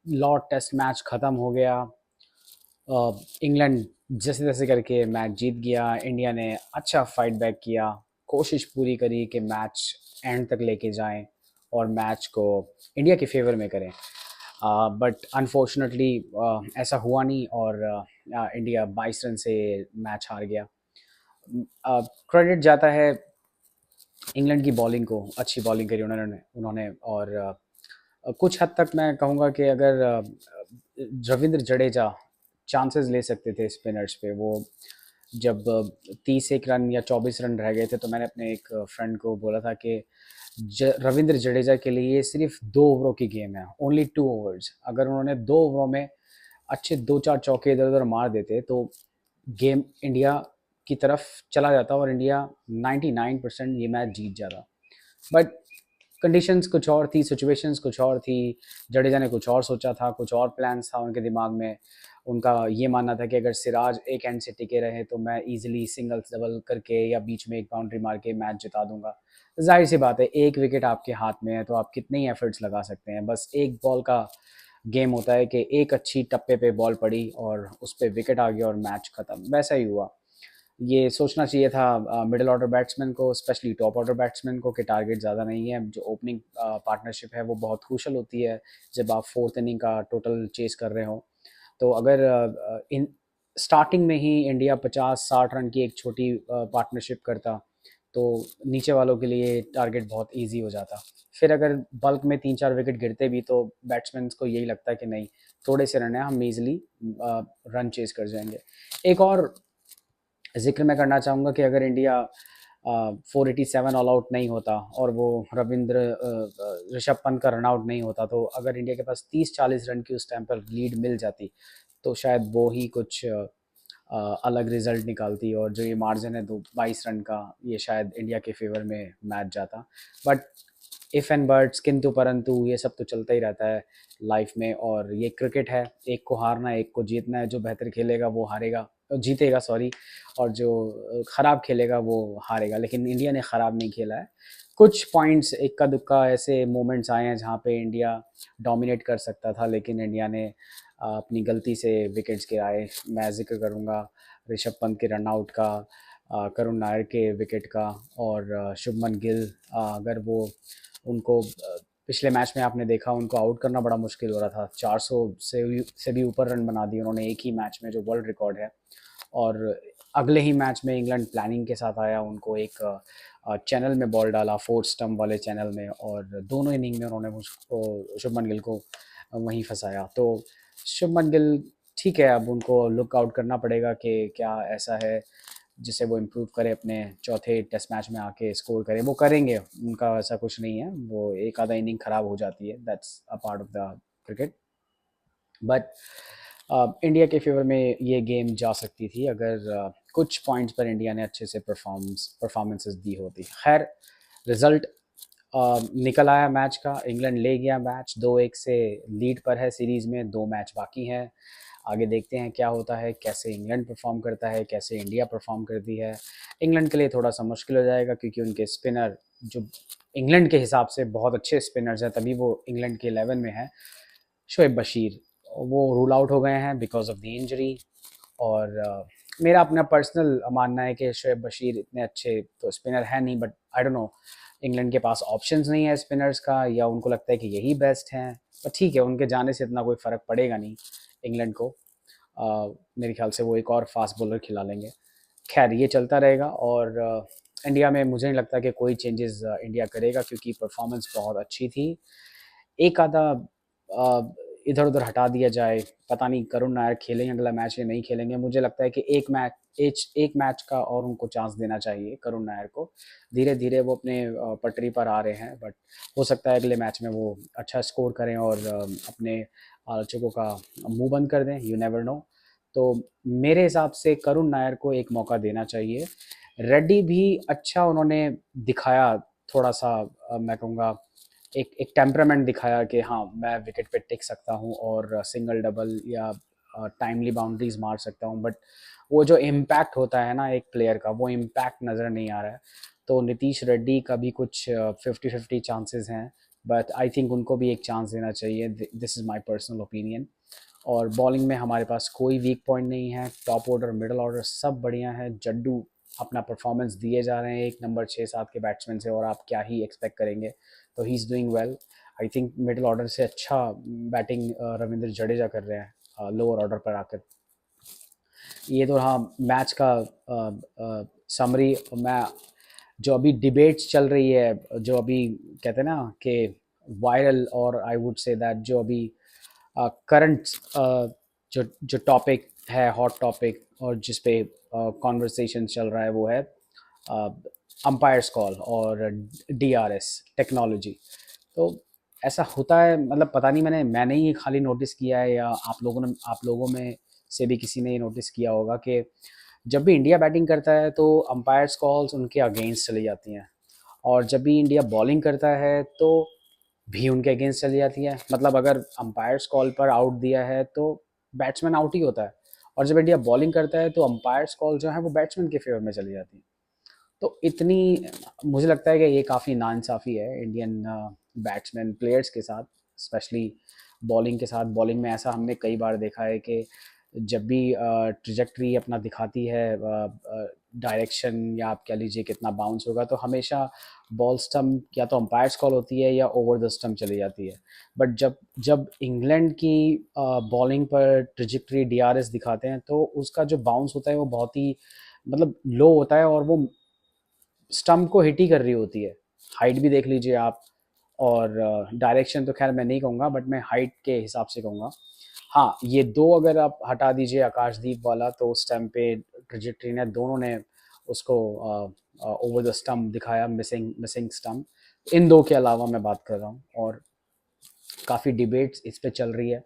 Lord test match ख़त्म हो गया। इंग्लैंड जैसे तैसे करके मैच जीत गया। इंडिया ने अच्छा फाइट बैक किया, कोशिश पूरी करी कि मैच एंड तक लेके जाएं और मैच को इंडिया के फेवर में करें। बट अनफॉर्चुनेटली ऐसा हुआ नहीं और इंडिया 22 रन से मैच हार गया। क्रेडिट जाता है इंग्लैंड की बॉलिंग को, अच्छी बॉलिंग करी उन्होंने उन्होंने और कुछ हद तक मैं कहूँगा कि अगर रविंद्र जडेजा चांसेस ले सकते थे स्पिनर्स पे, वो जब 30 1 रन या 24 रन रह गए थे तो मैंने अपने एक फ्रेंड को बोला था कि रविंद्र जडेजा के लिए ये सिर्फ 2 ओवरों की गेम है, ओनली 2 ओवर्स। अगर उन्होंने 2 ओवरों में अच्छे 2 4 चौके इधर उधर मार देते तो गेम इंडिया की तरफ चला जाता और इंडिया 99% ये मैच जीत जाता। बट कंडीशंस कुछ और थी, सिचुएशंस कुछ और थी। जडेजा ने कुछ और सोचा था, कुछ और प्लान्स था उनके दिमाग में। उनका ये मानना था कि अगर सिराज एक एंड से टिके रहे तो मैं इजीली सिंगल्स डबल करके या बीच में एक बाउंड्री मार के मैच जिता दूंगा। जाहिर सी बात है, एक विकेट आपके हाथ में है तो आप कितने ही एफर्ट्स लगा सकते हैं। बस एक बॉल का गेम होता है कि एक अच्छी टप्पे पे बॉल पड़ी और उस पर विकेट आ गया और मैच खत्म। वैसा ही हुआ। ये सोचना चाहिए था मिडिल ऑर्डर बैट्समैन को, स्पेशली टॉप ऑर्डर बैट्समैन को, कि टारगेट ज़्यादा नहीं है। जो ओपनिंग पार्टनरशिप है वो बहुत क्रूशल होती है जब आप फोर्थ इनिंग का टोटल चेस कर रहे हो। तो अगर इन स्टार्टिंग में ही इंडिया 50 60 रन की एक छोटी पार्टनरशिप करता तो नीचे वालों के लिए टारगेट बहुत इजी हो जाता। फिर अगर बल्क में 3 4 विकेट गिरते भी तो बैट्समैन को यही लगता है कि नहीं, थोड़े से रन है, हम इजीली रन चेस कर जाएंगे। एक और जिक्र मैं करना चाहूँगा कि अगर इंडिया 487 ऑल आउट नहीं होता और वो ऋषभ पंत का रन आउट नहीं होता, तो अगर इंडिया के पास 30 40 रन की उस टाइम पर लीड मिल जाती तो शायद वो ही कुछ अलग रिजल्ट निकालती और जो ये मार्जिन है 22 रन का, ये शायद इंडिया के फेवर में मैच जाता। बट इफ़ एंड बट्स, किंतु परंतु, ये सब तो चलता ही रहता है लाइफ में और ये क्रिकेट है। एक को हारना है, एक को जीतना है। जो बेहतर खेलेगा वो हारेगा, जीतेगा सॉरी, और जो ख़राब खेलेगा वो हारेगा। लेकिन इंडिया ने ख़राब नहीं खेला है। कुछ पॉइंट्स इक्का दुक्का ऐसे मोमेंट्स आए हैं जहाँ पे इंडिया डोमिनेट कर सकता था, लेकिन इंडिया ने अपनी गलती से विकेट्स गिराए। मैं जिक्र करूँगा ऋषभ पंत के रन आउट का, करुण नायर के विकेट का और शुभमन गिल। अगर वो उनको पिछले मैच में आपने देखा, उनको आउट करना बड़ा मुश्किल हो रहा था। 400 से भी ऊपर रन बना दिए उन्होंने एक ही मैच में, जो वर्ल्ड रिकॉर्ड है। और अगले ही मैच में इंग्लैंड प्लानिंग के साथ आया, उनको एक चैनल में बॉल डाला, फोर्थ स्टंप वाले चैनल में, और दोनों इनिंग में उन्होंने मुझको शुभमन गिल को वहीं फंसाया। तो शुभमन गिल ठीक है, अब उनको लुक आउट करना पड़ेगा कि क्या ऐसा है जिसे वो इम्प्रूव करे, अपने चौथे टेस्ट मैच में आके स्कोर करे। वो करेंगे, उनका ऐसा कुछ नहीं है। वो एक आधा इनिंग ख़राब हो जाती है, that's a part of the cricket. But India के फेवर में ये गेम जा सकती थी अगर कुछ पॉइंट्स पर इंडिया ने अच्छे से परफॉर्मेंसेस दी होती। खैर, रिज़ल्ट निकल आया मैच का। इंग्लैंड ले गया मैच, 2-1 से लीड पर है सीरीज़ में। 2 मैच बाकी हैं, आगे देखते हैं क्या होता है, कैसे इंग्लैंड परफॉर्म करता है, कैसे इंडिया परफॉर्म करती है। इंग्लैंड के लिए थोड़ा सा मुश्किल हो जाएगा क्योंकि उनके स्पिनर, जो इंग्लैंड के हिसाब से बहुत अच्छे स्पिनर्स हैं, तभी वो इंग्लैंड के 11 में है। शोएब बशीर, वो रूल आउट हो गए हैं बिकॉज ऑफ द इंजरी। और मेरा अपना पर्सनल मानना है कि शोएब बशीर इतने अच्छे तो स्पिनर है नहीं, but I don't know, England के पास ऑप्शंस नहीं है स्पिनर्स का, या उनको लगता है कि यही बेस्ट हैं। पर ठीक है, उनके जाने से इतना कोई फ़र्क पड़ेगा नहीं इंग्लैंड को। मेरे ख्याल से वो एक और फास्ट बॉलर खिला लेंगे। खैर, ये चलता रहेगा और इंडिया में मुझे नहीं लगता कि कोई चेंजेस इंडिया करेगा क्योंकि परफॉर्मेंस बहुत अच्छी थी। एक आधा इधर उधर हटा दिया जाए, पता नहीं करुण नायर खेलेंगे अगला मैच या नहीं खेलेंगे। मुझे लगता है कि एक मैच का और उनको चांस देना चाहिए करुण नायर को। धीरे धीरे वो अपने पटरी पर आ रहे हैं, बट हो सकता है अगले मैच में वो अच्छा स्कोर करें और अपने आलोचकों का मुंह बंद कर दें, यू नेवर नो। तो मेरे हिसाब से करुण नायर को एक मौका देना चाहिए। रेड्डी भी अच्छा उन्होंने दिखाया, थोड़ा सा मैं कहूँगा एक एक टेम्परामेंट दिखाया कि हाँ, मैं विकेट पे टिक सकता हूँ और सिंगल डबल या टाइमली बाउंड्रीज मार सकता हूँ। बट वो जो इम्पैक्ट होता है ना एक प्लेयर का, वो इम्पैक्ट नज़र नहीं आ रहा है। तो नीतीश रेड्डी का भी कुछ 50-50 चांसेस हैं बट आई थिंक उनको भी एक चांस देना चाहिए, this is my personal opinion. और बॉलिंग में हमारे पास कोई वीक पॉइंट नहीं है, टॉप ऑर्डर मिडल ऑर्डर सब बढ़िया है। जड्डू अपना परफॉर्मेंस दिए जा रहे हैं एक नंबर 6-7 के बैट्समैन से, और आप क्या ही एक्सपेक्ट करेंगे। तो he is doing well. I think middle order से अच्छा बैटिंग रविंद्र जडेजा कर रहे हैं लोअर ऑर्डर पर आकर। ये तो रहा मैच का समरी। मैं जो अभी डिबेट्स चल रही है, जो अभी कहते हैं ना कि वायरल, और आई वुड से दैट जो अभी करंट जो जो टॉपिक है, हॉट टॉपिक, और जिस पे कॉन्वर्सेशन चल रहा है, वो है अंपायर्स कॉल और डीआरएस टेक्नोलॉजी। तो ऐसा होता है, मतलब पता नहीं, मैंने ही खाली नोटिस किया है या आप लोगों में से भी किसी ने ये नोटिस किया होगा कि जब भी इंडिया बैटिंग करता है तो अंपायर्स कॉल्स उनके अगेंस्ट चली जाती हैं, और जब भी इंडिया बॉलिंग करता है तो भी उनके अगेंस्ट चली जाती है। मतलब अगर अंपायर्स कॉल पर आउट दिया है तो बैट्समैन आउट ही होता है, और जब इंडिया बॉलिंग करता है तो अंपायर्स कॉल जो है वो बैट्समैन के फेवर में चली जाती है। तो इतनी, मुझे लगता है कि ये काफ़ी नाइंसाफ़ी है इंडियन बैट्समैन प्लेयर्स के साथ, स्पेशली बॉलिंग के साथ। बॉलिंग में ऐसा हमने कई बार देखा है कि जब भी ट्रिजेक्ट्री अपना दिखाती है, डायरेक्शन, या आप कह लीजिए कितना बाउंस होगा, तो हमेशा बॉल स्टम्प या तो अंपायर्स कॉल होती है या ओवर द स्टम्प चली जाती है। बट जब जब इंग्लैंड की बॉलिंग पर ट्रिजेक्ट्री डीआरएस दिखाते हैं तो उसका जो बाउंस होता है वो बहुत ही, मतलब लो होता है, और वो स्टम्प को हिट ही कर रही होती है। हाइट भी देख लीजिए आप, और डायरेक्शन तो खैर मैं नहीं कहूँगा, बट मैं हाइट के हिसाब से कहूँगा। हाँ, ये दो अगर आप हटा दीजिए आकाशदीप वाला, तो उस टाइम पे ट्रिजेक्ट्री ने दोनों ने उसको ओवर द स्टम्प दिखाया, मिसिंग मिसिंग स्टम्प। इन दो के अलावा मैं बात कर रहा हूँ, और काफ़ी डिबेट्स इस पे चल रही है।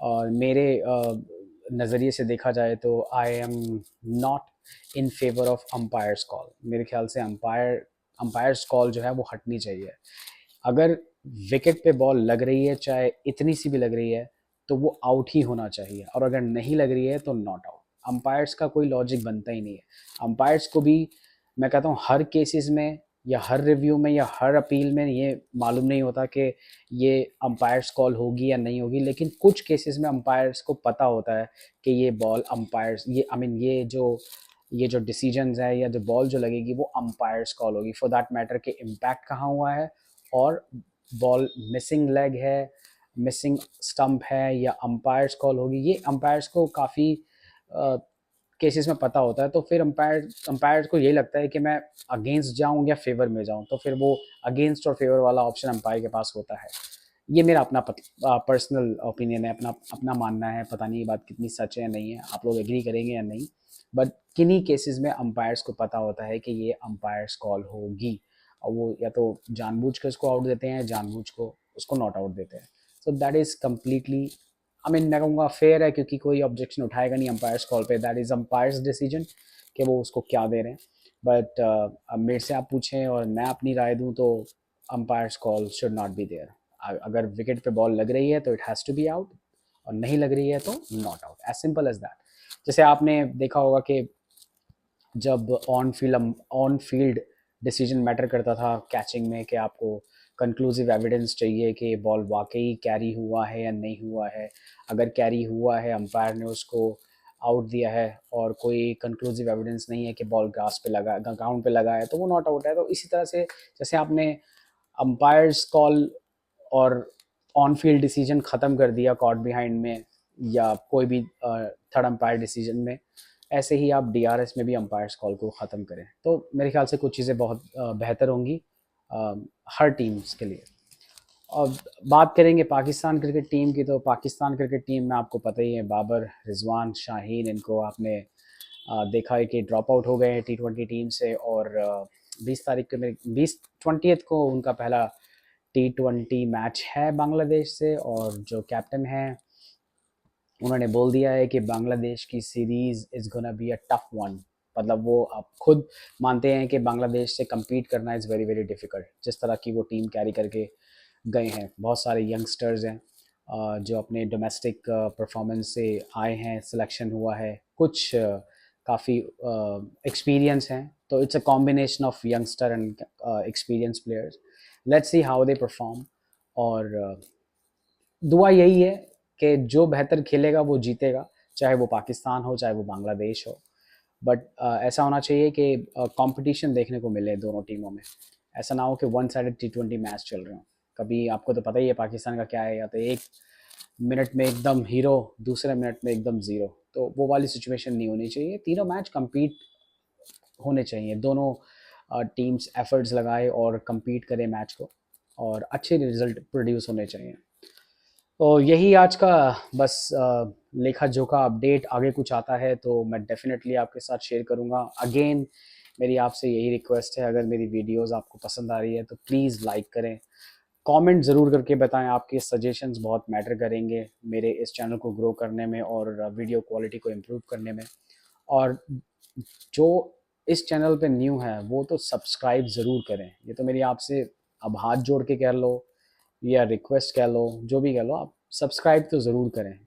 और मेरे नज़रिए से देखा जाए तो I am not in favour of umpires call. मेरे ख्याल से अंपायर्स कॉल जो है वो हटनी चाहिए। अगर विकेट पे बॉल लग रही है, चाहे इतनी सी भी लग रही है, तो वो आउट ही होना चाहिए, और अगर नहीं लग रही है तो नॉट आउट। अंपायर्स का कोई लॉजिक बनता ही नहीं है। अंपायर्स को भी मैं कहता हूँ हर केसेस में, या हर रिव्यू में, या हर अपील में ये मालूम नहीं होता कि ये अंपायर्स कॉल होगी या नहीं होगी, लेकिन कुछ केसेस में अंपायर्स को पता होता है कि ये बॉल अंपायर्स, ये आई मीन ये जो डिसीजंस है या जो बॉल जो लगेगी वो अंपायर्स कॉल होगी, फॉर दैट मैटर के इम्पैक्ट कहाँ हुआ है, और बॉल मिसिंग लेग है, मिसिंग स्टंप है, या अंपायर्स कॉल होगी। ये अंपायर्स को काफ़ी केसेस में पता होता है। तो फिर अंपायर को यही लगता है कि मैं अगेंस्ट जाऊं या फेवर में जाऊं, तो फिर वो अगेंस्ट और फेवर वाला ऑप्शन अंपायर के पास होता है। ये मेरा अपना पर्सनल ओपिनियन है, अपना अपना मानना है। पता नहीं ये बात कितनी सच है या नहीं है, आप लोग एग्री करेंगे या नहीं, बट किन्हीं केसेस में अंपायर्स को पता होता है कि ये अंपायर्स कॉल होगी, और वो या तो जानबूझ कर उसको आउट देते हैं, जानबूझ को उसको नॉट आउट देते हैं। So that is completely, I mean मैं कहूँगा फेयर है, क्योंकि कोई ऑब्जेक्शन उठाएगा नहीं अंपायर्स कॉल पे। दैट इज़ अंपायर्स डिसीजन कि वो उसको क्या दे रहे हैं। बट अब मेरे से आप पूछें और मैं अपनी राय दूं, तो umpire's call should not be there. अगर विकेट पे बॉल लग रही है तो it has to be out, और नहीं लग रही है तो not out, as simple as that. जैसे आपने देखा होगा कि जब ऑन फील्ड डिसीजन मैटर करता था कैचिंग में, कि आपको कंक्लूसिव एविडेंस चाहिए कि बॉल वाकई कैरी हुआ है या नहीं हुआ है। अगर कैरी हुआ है, अंपायर ने उसको आउट दिया है, और कोई कंक्लूसिव एविडेंस नहीं है कि बॉल ग्रास पे लगा, ग्राउंड पे लगा है, तो वो नॉट आउट है। तो इसी तरह से जैसे आपने अंपायर्स कॉल और ऑन फील्ड डिसीजन ख़त्म कर दिया कॉट बिहाइंड में, या कोई भी थर्ड अंपायर डिसीजन में, ऐसे ही आप डीआरएस में भी अंपायर्स कॉल को ख़त्म करें, तो मेरे ख्याल से कुछ चीज़ें बहुत बेहतर होंगी अ, हर टीम्स के लिए। और बात करेंगे पाकिस्तान क्रिकेट टीम की, तो पाकिस्तान क्रिकेट टीम में आपको पता ही है, बाबर, रिजवान, शाहीन, इनको आपने देखा है कि ड्रॉप आउट हो गए हैं T20 टीम से। और 20 तारीख को, मेरे 20 को उनका पहला T20 मैच है बांग्लादेश से, और जो कैप्टन है उन्होंने बोल दिया है कि बांग्लादेश की series is gonna be a tough one. मतलब वो आप खुद मानते हैं कि बांग्लादेश से कम्पीट करना इज़ वेरी वेरी डिफ़िकल्ट, जिस तरह की वो टीम कैरी करके गए हैं। बहुत सारे यंगस्टर्स हैं जो अपने डोमेस्टिक परफॉर्मेंस से आए हैं, सिलेक्शन हुआ है, कुछ काफ़ी एक्सपीरियंस हैं। तो it's a combination of youngster and experience players. Let's see how they perform. और दुआ यही है कि जो बेहतर खेलेगा वो जीतेगा, चाहे वो पाकिस्तान हो चाहे वो बांग्लादेश हो। बट ऐसा होना चाहिए कि कंपटीशन देखने को मिले दोनों टीमों में। ऐसा ना हो कि वन साइडेड T20 मैच चल रहे हो। कभी आपको तो पता ही है पाकिस्तान का क्या है, या तो एक मिनट में एकदम हीरो, दूसरे मिनट में एकदम ज़ीरो। तो वो वाली सिचुएशन नहीं होनी चाहिए। तीनों मैच compete होने चाहिए, दोनों टीम्स एफर्ट्स लगाए और compete करें मैच को, और अच्छे रिजल्ट प्रोड्यूस होने चाहिए। तो यही आज का बस लेखा जोखा अपडेट। आगे कुछ आता है तो मैं डेफिनेटली आपके साथ शेयर करूँगा। अगेन मेरी आपसे यही रिक्वेस्ट है, अगर मेरी वीडियोस आपको पसंद आ रही है तो प्लीज़ लाइक करें, कमेंट ज़रूर करके बताएं। आपके सजेशंस बहुत मैटर करेंगे मेरे इस चैनल को ग्रो करने में और वीडियो क्वालिटी को इम्प्रूव करने में। और जो इस चैनल पे न्यू है वो तो सब्सक्राइब ज़रूर करें। ये तो मेरी आपसे अब हाथ जोड़ के कह लो या रिक्वेस्ट कह लो, जो भी कह लो, आप सब्सक्राइब तो ज़रूर करें,